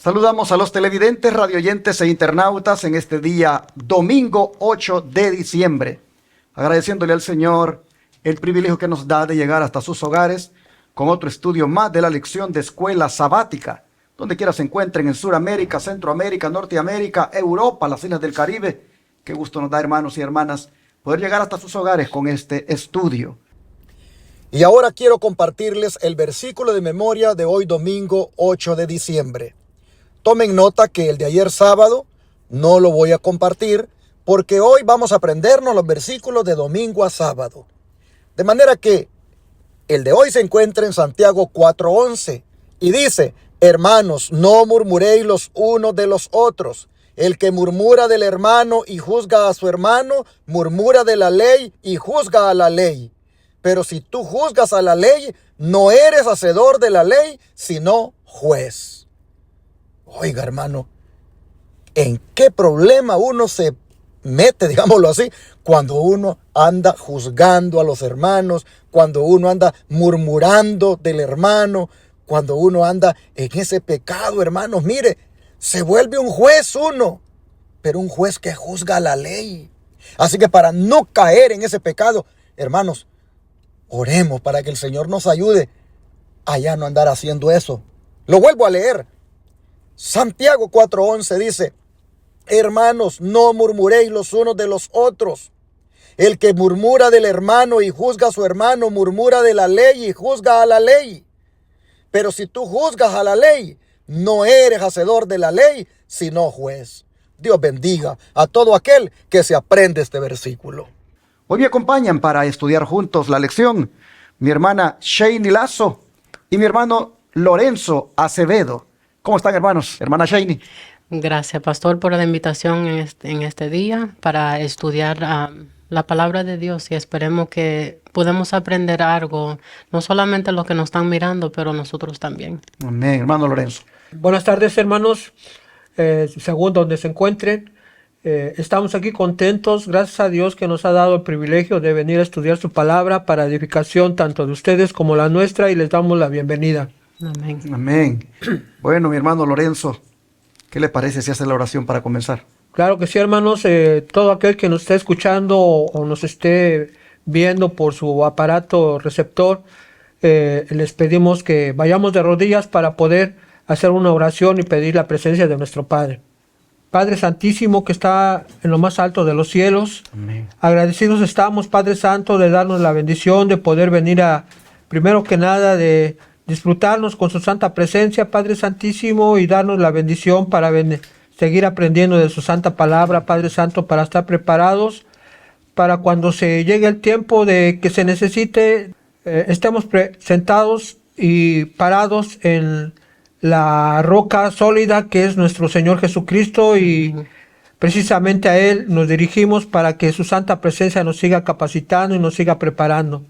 Saludamos a los televidentes, radioyentes e internautas en este día, domingo 8 de diciembre, agradeciéndole al Señor el privilegio que nos da de llegar hasta sus hogares con otro estudio más de la lección de escuela sabática, donde quiera se encuentren en Sudamérica, Centroamérica, Norteamérica, Europa, las islas del Caribe. Qué gusto nos da, hermanos y hermanas, poder llegar hasta sus hogares con este estudio. Y ahora quiero compartirles el versículo de memoria de hoy, domingo 8 de diciembre. Tomen nota que el de ayer sábado no lo voy a compartir porque hoy vamos a aprendernos los versículos de domingo a sábado. De manera que el de hoy se encuentra en Santiago 4:11 y dice: hermanos, no murmuréis los unos de los otros. El que murmura del hermano y juzga a su hermano, murmura de la ley y juzga a la ley. Pero si tú juzgas a la ley, no eres hacedor de la ley, sino juez. Oiga, hermano, ¿en qué problema uno se mete, digámoslo así, cuando uno anda juzgando a los hermanos, cuando uno anda murmurando del hermano, cuando uno anda en ese pecado, hermanos? Mire, se vuelve un juez uno, pero un juez que juzga la ley. Así que para no caer en ese pecado, hermanos, oremos para que el Señor nos ayude a ya no andar haciendo eso. Lo vuelvo a leer. Santiago 4:11 dice: hermanos, no murmuréis los unos de los otros. El que murmura del hermano y juzga a su hermano, murmura de la ley y juzga a la ley. Pero si tú juzgas a la ley, no eres hacedor de la ley, sino juez. Dios bendiga a todo aquel que se aprende este versículo. Hoy me acompañan para estudiar juntos la lección mi hermana Shani Lazo y mi hermano Lorenzo Acevedo. ¿Cómo están, hermanos? Hermana Shani. Gracias, pastor, por la invitación en este día para estudiar la palabra de Dios, y esperemos que podamos aprender algo, no solamente los que nos están mirando, pero nosotros también. Amén, hermano Lorenzo. Buenas tardes, hermanos, según donde se encuentren. Estamos aquí contentos, gracias a Dios que nos ha dado el privilegio de venir a estudiar su palabra para edificación tanto de ustedes como la nuestra, y les damos la bienvenida. Amén. Amén. Bueno, mi hermano Lorenzo, ¿qué le parece si hace la oración para comenzar? Claro que sí, hermanos. Todo aquel que nos esté escuchando o nos esté viendo por su aparato receptor, les pedimos que vayamos de rodillas para poder hacer una oración y pedir la presencia de nuestro Padre. Padre Santísimo, que está en lo más alto de los cielos, amén. Agradecidos estamos, Padre Santo, de darnos la bendición de poder venir primero que nada, de disfrutarnos con su santa presencia, Padre Santísimo, y darnos la bendición para seguir aprendiendo de su santa palabra, Padre Santo, para estar preparados para cuando se llegue el tiempo de que se necesite, estemos sentados y parados en la roca sólida que es nuestro Señor Jesucristo, y precisamente a Él nos dirigimos para que su santa presencia nos siga capacitando y nos siga preparando.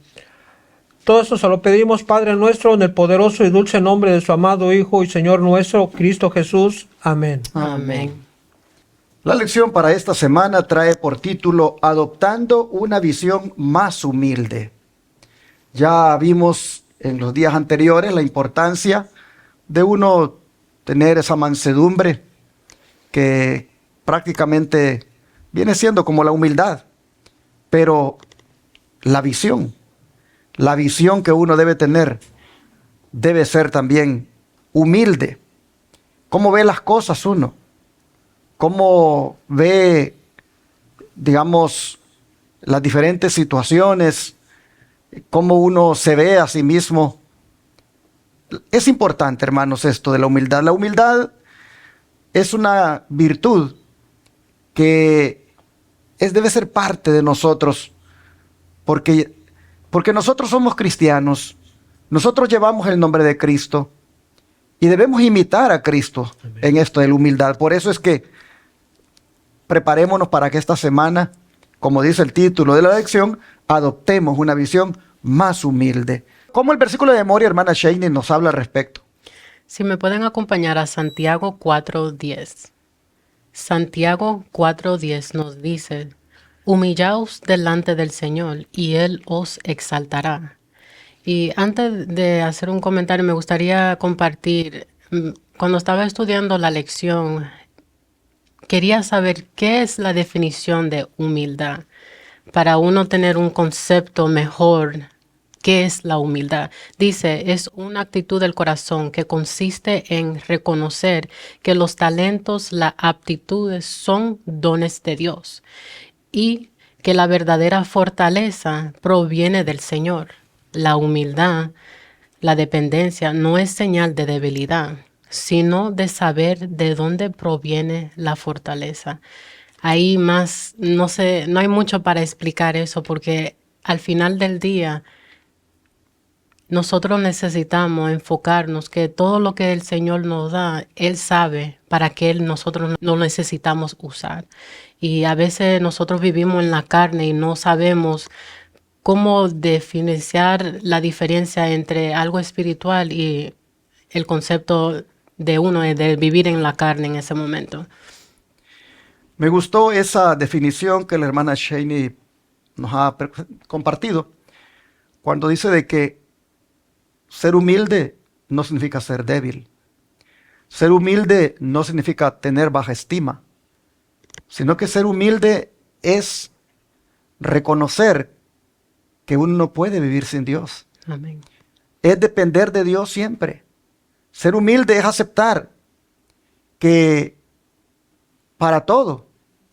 Todo esto se lo pedimos, Padre nuestro, en el poderoso y dulce nombre de su amado Hijo y Señor nuestro, Cristo Jesús. Amén. Amén. La lección para esta semana trae por título Adoptando una visión más humilde. Ya vimos en los días anteriores la importancia de uno tener esa mansedumbre que prácticamente viene siendo como la humildad, pero la visión que uno debe tener debe ser también humilde. ¿Cómo ve las cosas uno? ¿Cómo ve, digamos, las diferentes situaciones? ¿Cómo uno se ve a sí mismo? Es importante, hermanos, esto de la humildad. La humildad es una virtud que debe ser parte de nosotros, porque nosotros somos cristianos, nosotros llevamos el nombre de Cristo y debemos imitar a Cristo. Amén. En esto de la humildad. Por eso es que preparémonos para que esta semana, como dice el título de la lección, adoptemos una visión más humilde. ¿Cómo el versículo de memoria, hermana Shani, nos habla al respecto? Si me pueden acompañar a Santiago 4:10. Santiago 4:10 nos dice: humillaos delante del Señor y Él os exaltará. Y antes de hacer un comentario, me gustaría compartir Cuando estaba estudiando la lección, quería saber qué es la definición de humildad para uno tener un concepto mejor. ¿Qué es la humildad? Dice, es una actitud del corazón que consiste en reconocer que los talentos, las aptitudes son dones de Dios y que la verdadera fortaleza proviene del Señor. La humildad, la dependencia, no es señal de debilidad, sino de saber de dónde proviene la fortaleza. Ahí más, no sé, no hay mucho para explicar eso porque al final del día nosotros necesitamos enfocarnos que todo lo que el Señor nos da, Él sabe para qué nosotros no necesitamos usar. Y a veces nosotros vivimos en la carne y no sabemos cómo diferenciar la diferencia entre algo espiritual y el concepto de uno de vivir en la carne en ese momento. Me gustó esa definición que la hermana Shaney nos ha compartido cuando dice de que ser humilde no significa ser débil. Ser humilde no significa tener baja estima, sino que ser humilde es reconocer que uno no puede vivir sin Dios. Amén. Es depender de Dios siempre. Ser humilde es aceptar que para todo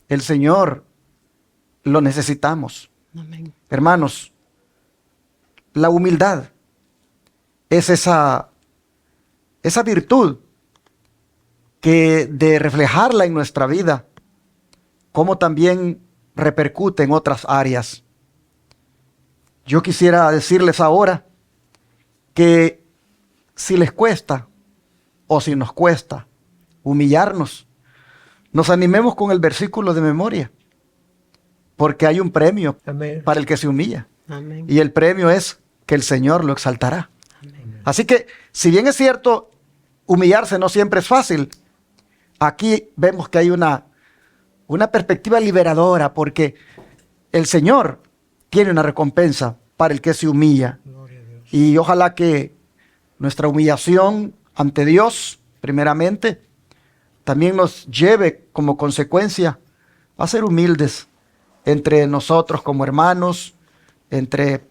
el Señor lo necesitamos. Amén. Hermanos, la humildad es esa virtud que de reflejarla en nuestra vida, como también repercute en otras áreas. Yo quisiera decirles ahora que si les cuesta o si nos cuesta humillarnos, nos animemos con el versículo de memoria, porque hay un premio Amén. para el que se humilla. Amén. Y el premio es que el Señor lo exaltará. Así que, si bien es cierto, humillarse no siempre es fácil, aquí vemos que hay una perspectiva liberadora, porque el Señor tiene una recompensa para el que se humilla. Y ojalá que nuestra humillación ante Dios, primeramente, también nos lleve como consecuencia a ser humildes entre nosotros como hermanos, entre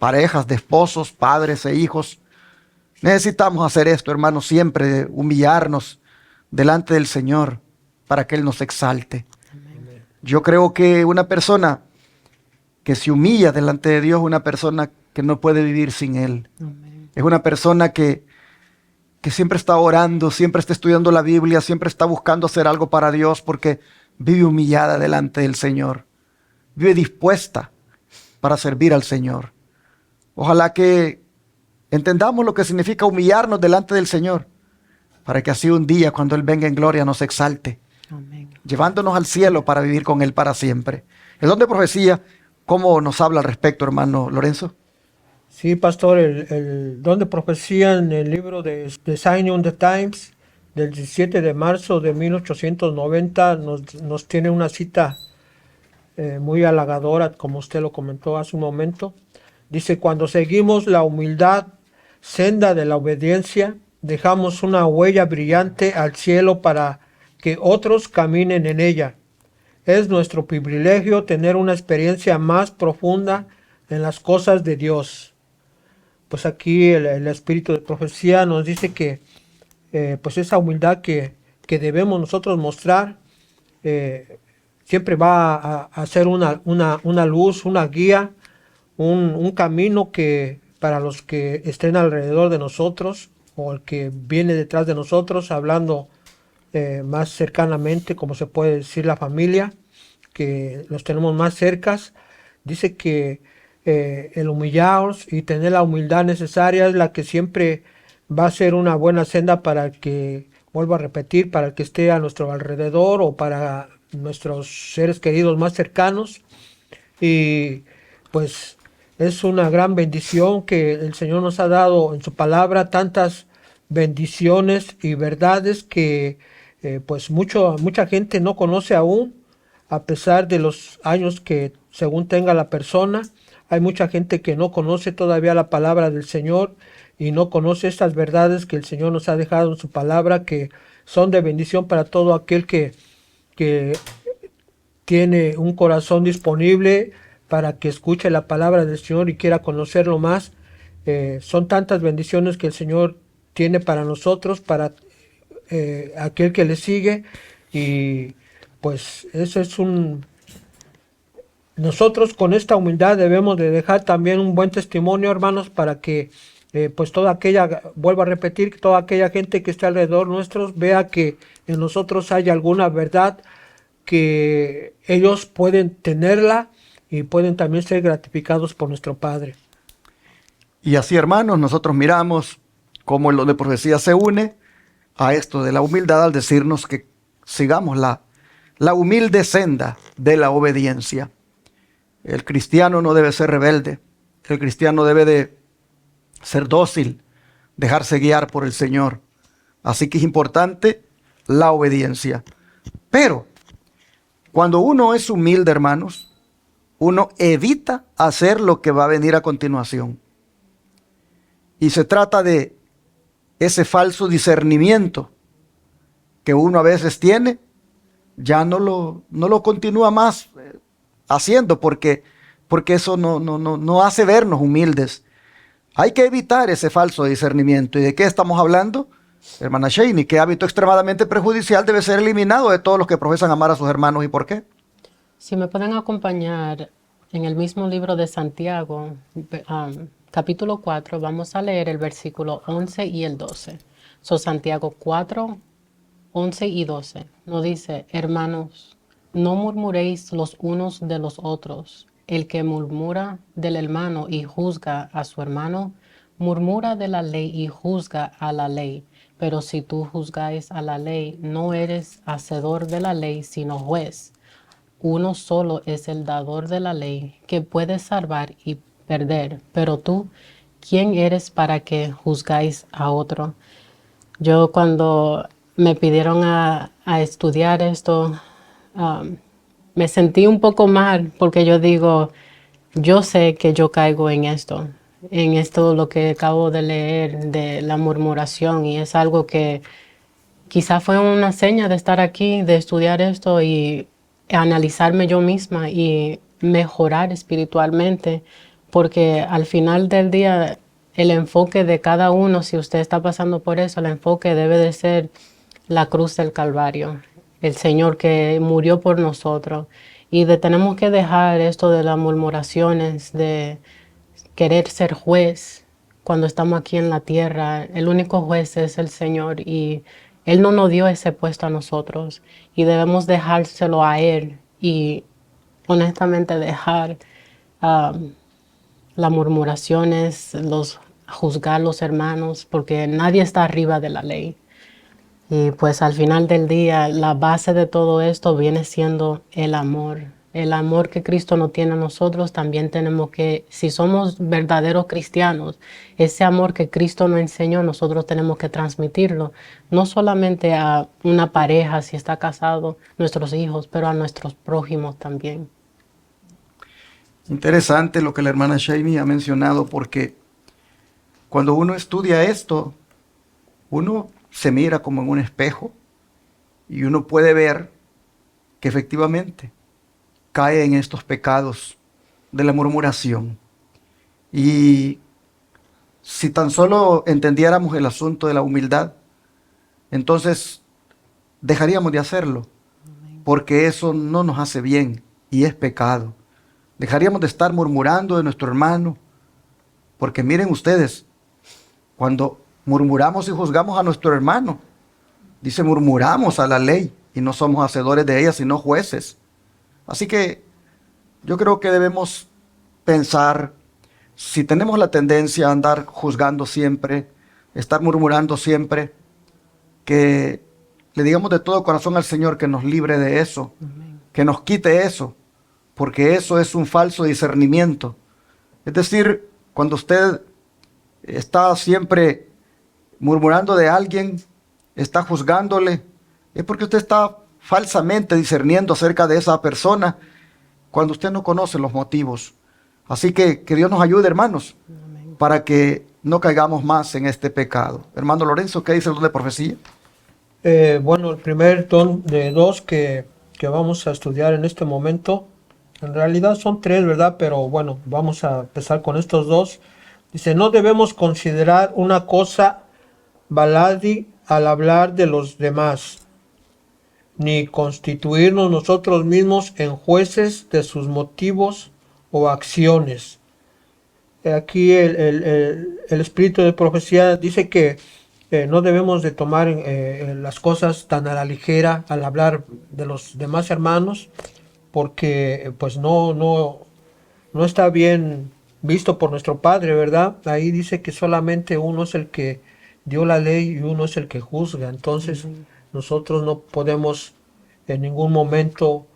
parejas de esposos, padres e hijos. Necesitamos hacer esto, hermanos, siempre humillarnos delante del Señor para que Él nos exalte. Amén. Yo creo que una persona que se humilla delante de Dios es una persona que no puede vivir sin Él. Amén. Es una persona que siempre está orando, siempre está estudiando la Biblia, siempre está buscando hacer algo para Dios porque vive humillada delante del Señor. Vive dispuesta para servir al Señor. Ojalá que entendamos lo que significa humillarnos delante del Señor, para que así un día, cuando Él venga en gloria, nos exalte. Amén. Llevándonos al cielo para vivir con Él para siempre. El don de profecía, ¿cómo nos habla al respecto, hermano Lorenzo? Sí, pastor, el don de profecía en el libro de Sign on the Times del 17 de marzo de 1890 nos tiene una cita muy halagadora, como usted lo comentó hace un momento. Dice, cuando seguimos la humildad, senda de la obediencia, dejamos una huella brillante al cielo para que otros caminen en ella. Es nuestro privilegio tener una experiencia más profunda en las cosas de Dios. Pues aquí el espíritu de profecía nos dice que pues esa humildad que debemos nosotros mostrar siempre va a ser una luz, una guía, un camino que para los que estén alrededor de nosotros o el que viene detrás de nosotros, hablando más cercanamente, como se puede decir, la familia, que los tenemos más cercas. Dice que el humillarnos y tener la humildad necesaria es la que siempre va a ser una buena senda para el que, vuelvo a repetir, para el que esté a nuestro alrededor o para nuestros seres queridos más cercanos. Y pues es una gran bendición que el Señor nos ha dado en su palabra, tantas bendiciones y verdades que pues mucha gente no conoce aún, a pesar de los años que según tenga la persona. Hay mucha gente que no conoce todavía la palabra del Señor y no conoce estas verdades que el Señor nos ha dejado en su palabra, que son de bendición para todo aquel que tiene un corazón disponible para que escuche la palabra del Señor y quiera conocerlo más. Son tantas bendiciones que el Señor tiene para nosotros, para aquel que le sigue, y pues eso es nosotros con esta humildad debemos de dejar también un buen testimonio, hermanos, para que pues vuelvo a repetir, que toda aquella gente que esté alrededor nuestros vea que en nosotros hay alguna verdad, que ellos pueden tenerla y pueden también ser gratificados por nuestro Padre. Y así, hermanos, nosotros miramos cómo lo de profecía se une a esto de la humildad al decirnos que sigamos la humilde senda de la obediencia. El cristiano no debe ser rebelde. El cristiano debe de ser dócil, dejarse guiar por el Señor. Así que es importante la obediencia. Pero cuando uno es humilde, hermanos, uno evita hacer lo que va a venir a continuación. Y se trata de ese falso discernimiento que uno a veces tiene, ya no lo continúa más haciendo porque eso no hace vernos humildes. Hay que evitar ese falso discernimiento. ¿Y de qué estamos hablando, hermana Shaney? ¿Qué hábito extremadamente perjudicial debe ser eliminado de todos los que profesan amar a sus hermanos y por qué? Si me pueden acompañar en el mismo libro de Santiago, capítulo 4, vamos a leer el versículo 11 y el 12. Santiago 4, 11 y 12. Nos dice: hermanos, no murmuréis los unos de los otros. El que murmura del hermano y juzga a su hermano, murmura de la ley y juzga a la ley. Pero si tú juzgáis a la ley, no eres hacedor de la ley, sino juez. Uno solo es el dador de la ley, que puede salvar y perder. Pero tú, ¿quién eres para que juzgáis a otro? Yo cuando me pidieron a estudiar esto, me sentí un poco mal, porque yo digo, yo sé que yo caigo en esto lo que acabo de leer de la murmuración, y es algo que quizá fue una seña de estar aquí, de estudiar esto y analizarme yo misma y mejorar espiritualmente, porque al final del día el enfoque de cada uno, si usted está pasando por eso, el enfoque debe de ser la cruz del Calvario, el Señor que murió por nosotros, y tenemos que dejar esto de las murmuraciones, de querer ser juez cuando estamos aquí en la tierra. El único juez es el Señor y Él no nos dio ese puesto a nosotros y debemos dejárselo a Él y honestamente dejar las murmuraciones, juzgar los hermanos, porque nadie está arriba de la ley. Y pues al final del día, la base de todo esto viene siendo el amor. El amor que Cristo nos tiene a nosotros, también tenemos que, si somos verdaderos cristianos, ese amor que Cristo nos enseñó, nosotros tenemos que transmitirlo, no solamente a una pareja, si está casado, nuestros hijos, pero a nuestros prójimos también. Interesante lo que la hermana Shaney ha mencionado, porque cuando uno estudia esto, uno se mira como en un espejo y uno puede ver que efectivamente cae en estos pecados de la murmuración. Y si tan solo entendiéramos el asunto de la humildad, entonces dejaríamos de hacerlo, porque eso no nos hace bien y es pecado. Dejaríamos de estar murmurando de nuestro hermano, porque miren ustedes, cuando murmuramos y juzgamos a nuestro hermano, dice murmuramos a la ley y no somos hacedores de ella, sino jueces. Así que yo creo que debemos pensar, si tenemos la tendencia a andar juzgando siempre, estar murmurando siempre, que le digamos de todo corazón al Señor que nos libre de eso, que nos quite eso, porque eso es un falso discernimiento. Es decir, cuando usted está siempre murmurando de alguien, está juzgándole, es porque usted está falsamente discerniendo acerca de esa persona cuando usted no conoce los motivos. Así que Dios nos ayude, hermanos, para que no caigamos más en este pecado. Hermano Lorenzo, ¿qué dice el don de profecía? Bueno, el primer don de dos que vamos a estudiar en este momento, en realidad son tres, ¿verdad? Pero bueno, vamos a empezar con estos dos. Dice, no debemos considerar una cosa baladí al hablar de los demás, ni constituirnos nosotros mismos en jueces de sus motivos o acciones. Aquí el espíritu de profecía dice que no debemos de tomar las cosas tan a la ligera al hablar de los demás hermanos, porque pues no está bien visto por nuestro Padre, ¿verdad? Ahí dice que solamente uno es el que dio la ley y uno es el que juzga. Entonces nosotros no podemos en ningún momento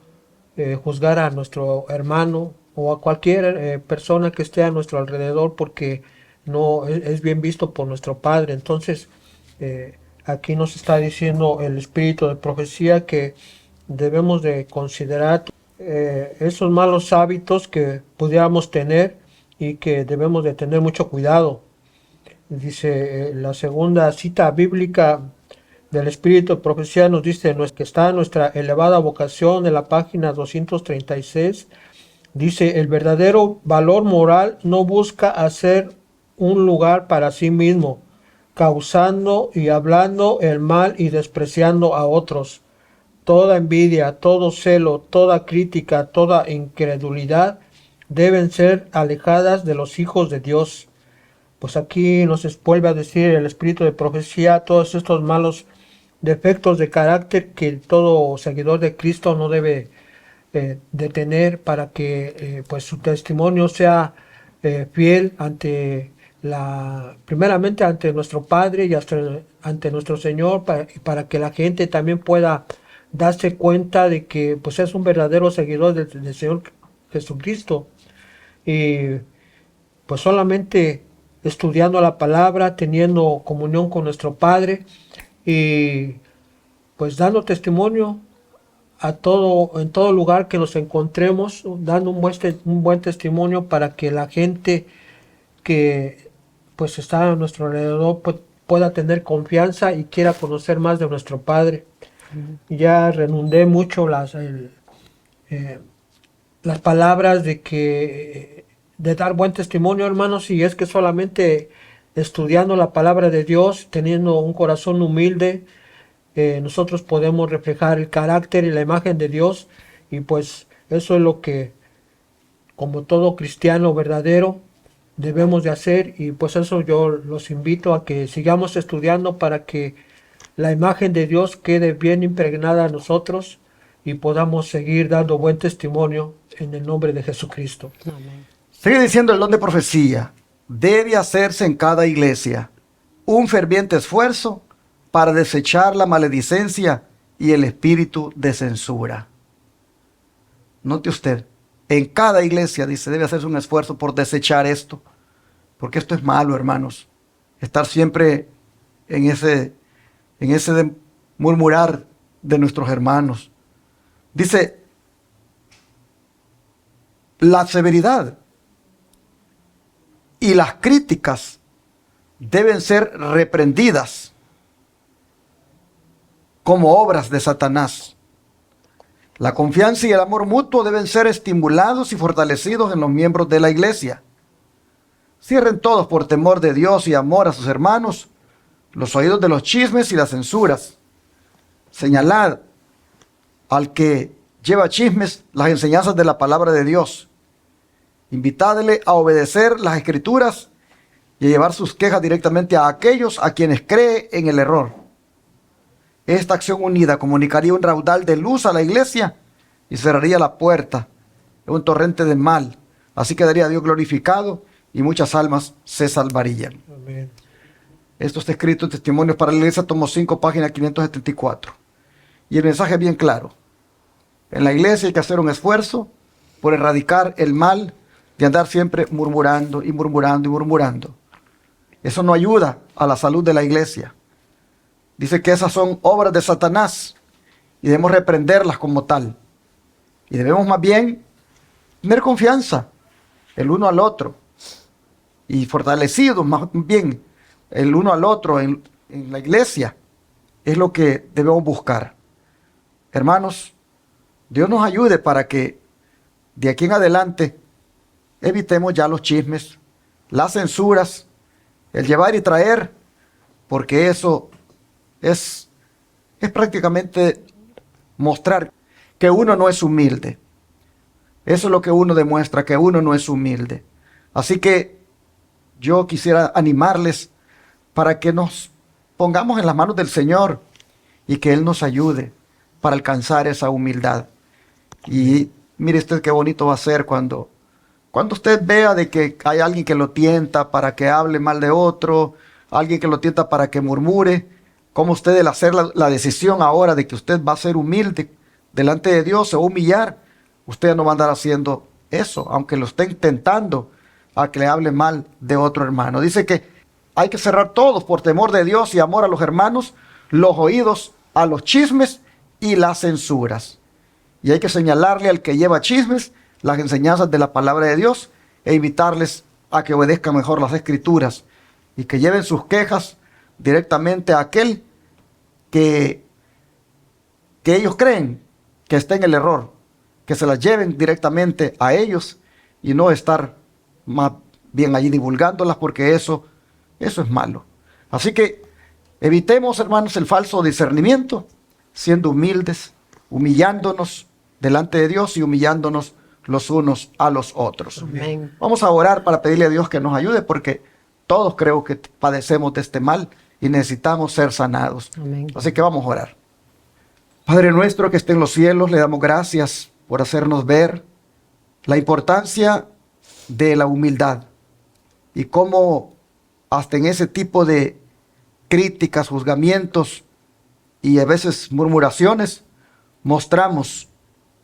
juzgar a nuestro hermano o a cualquier persona que esté a nuestro alrededor, porque no es bien visto por nuestro Padre. Entonces aquí nos está diciendo el espíritu de profecía que debemos de considerar esos malos hábitos que pudiéramos tener y que debemos de tener mucho cuidado. Dice la segunda cita bíblica del espíritu de profecía nos dice que está en nuestra elevada vocación en la página 236. Dice, el verdadero valor moral no busca hacer un lugar para sí mismo, causando y hablando el mal y despreciando a otros. Toda envidia, todo celo, toda crítica, toda incredulidad deben ser alejadas de los hijos de Dios. Pues aquí nos vuelve a decir el espíritu de profecía todos estos malos defectos de carácter que todo seguidor de Cristo no debe de tener, para que pues su testimonio sea fiel primeramente ante nuestro Padre y ante nuestro Señor, para que la gente también pueda darse cuenta de que pues es un verdadero seguidor del Señor Jesucristo. Y pues solamente estudiando la palabra, teniendo comunión con nuestro Padre y pues dando testimonio en todo lugar que nos encontremos, dando un buen testimonio para que la gente que pues está a nuestro alrededor pueda tener confianza y quiera conocer más de nuestro Padre. Ya redundé mucho las palabras de dar buen testimonio, hermanos, y es que solamente estudiando la palabra de Dios, teniendo un corazón humilde, nosotros podemos reflejar el carácter y la imagen de Dios, y pues eso es lo que como todo cristiano verdadero debemos de hacer. Y pues eso yo los invito a que sigamos estudiando para que la imagen de Dios quede bien impregnada a nosotros y podamos seguir dando buen testimonio en el nombre de Jesucristo. Amén. Sigue diciendo el don de profecía. Debe hacerse en cada iglesia un ferviente esfuerzo para desechar la maledicencia y el espíritu de censura. Note usted, en cada iglesia, dice, debe hacerse un esfuerzo por desechar esto, porque esto es malo, hermanos. Estar siempre en ese de murmurar de nuestros hermanos. Dice, la severidad y las críticas deben ser reprendidas como obras de Satanás. La confianza y el amor mutuo deben ser estimulados y fortalecidos en los miembros de la iglesia. Cierren todos por temor de Dios y amor a sus hermanos los oídos de los chismes y las censuras. Señalad al que lleva chismes las enseñanzas de la palabra de Dios. Invitadle a obedecer las escrituras y a llevar sus quejas directamente a aquellos a quienes cree en el error. Esta acción unida comunicaría un raudal de luz a la iglesia y cerraría la puerta en un torrente de mal. Así quedaría Dios glorificado y muchas almas se salvarían. Amén. Esto está escrito en Testimonios para la Iglesia, tomo 5, página 574. Y el mensaje es bien claro. En la iglesia hay que hacer un esfuerzo por erradicar el mal de andar siempre murmurando y murmurando y murmurando. Eso no ayuda a la salud de la iglesia. Dice que esas son obras de Satanás y debemos reprenderlas como tal. Y debemos más bien tener confianza el uno al otro y fortalecidos más bien el uno al otro en la iglesia, es lo que debemos buscar. Hermanos, Dios nos ayude para que de aquí en adelante evitemos ya los chismes, las censuras, el llevar y traer, porque eso es prácticamente mostrar que uno no es humilde. Eso es lo que uno demuestra, que uno no es humilde. Así que yo quisiera animarles para que nos pongamos en las manos del Señor y que Él nos ayude para alcanzar esa humildad. Y mire usted qué bonito va a ser cuando usted vea de que hay alguien que lo tienta para que hable mal de otro, alguien que lo tienta para que murmure, como usted al hacer la decisión ahora de que usted va a ser humilde delante de Dios, se va a humillar, usted no va a andar haciendo eso, aunque lo estén tentando a que le hable mal de otro hermano. Dice que hay que cerrar todos por temor de Dios y amor a los hermanos, los oídos a los chismes y las censuras. Y hay que señalarle al que lleva chismes las enseñanzas de la palabra de Dios e invitarles a que obedezcan mejor las escrituras y que lleven sus quejas directamente a aquel que ellos creen que está en el error, que se las lleven directamente a ellos y no estar más bien allí divulgándolas, porque eso es malo. Así que evitemos, hermanos, el falso discernimiento, siendo humildes, humillándonos delante de Dios y humillándonos los unos a los otros. Amén. Vamos a orar para pedirle a Dios que nos ayude, porque todos creo que padecemos de este mal y necesitamos ser sanados. Amén. Así que vamos a orar. Padre nuestro que esté en los cielos, le damos gracias por hacernos ver la importancia de la humildad y cómo hasta en ese tipo de críticas, juzgamientos y a veces murmuraciones mostramos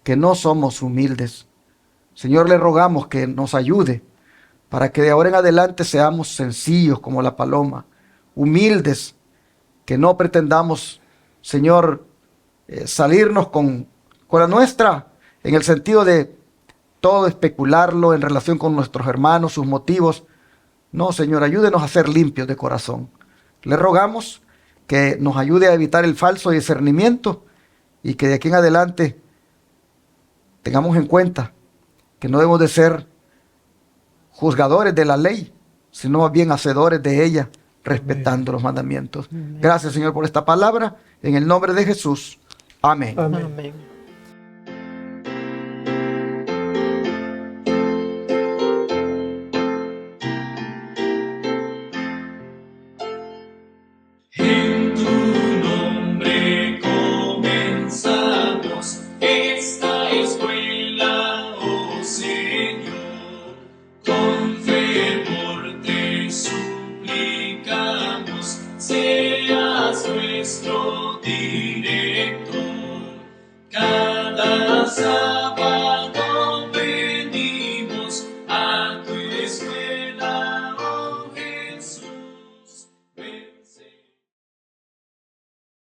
que no somos humildes. Señor, le rogamos que nos ayude para que de ahora en adelante seamos sencillos como la paloma, humildes, que no pretendamos, Señor, salirnos con la nuestra, en el sentido de todo especularlo en relación con nuestros hermanos, sus motivos. No, Señor, ayúdenos a ser limpios de corazón. Le rogamos que nos ayude a evitar el falso discernimiento y que de aquí en adelante tengamos en cuenta que no debemos de ser juzgadores de la ley, sino más bien hacedores de ella, respetando los mandamientos. Gracias, Señor, por esta palabra. En el nombre de Jesús. Amén. Amén. Amén. En tu nombre comenzamos esta escuela, oh Señor. Con fervor te suplicamos, seas nuestro Dios.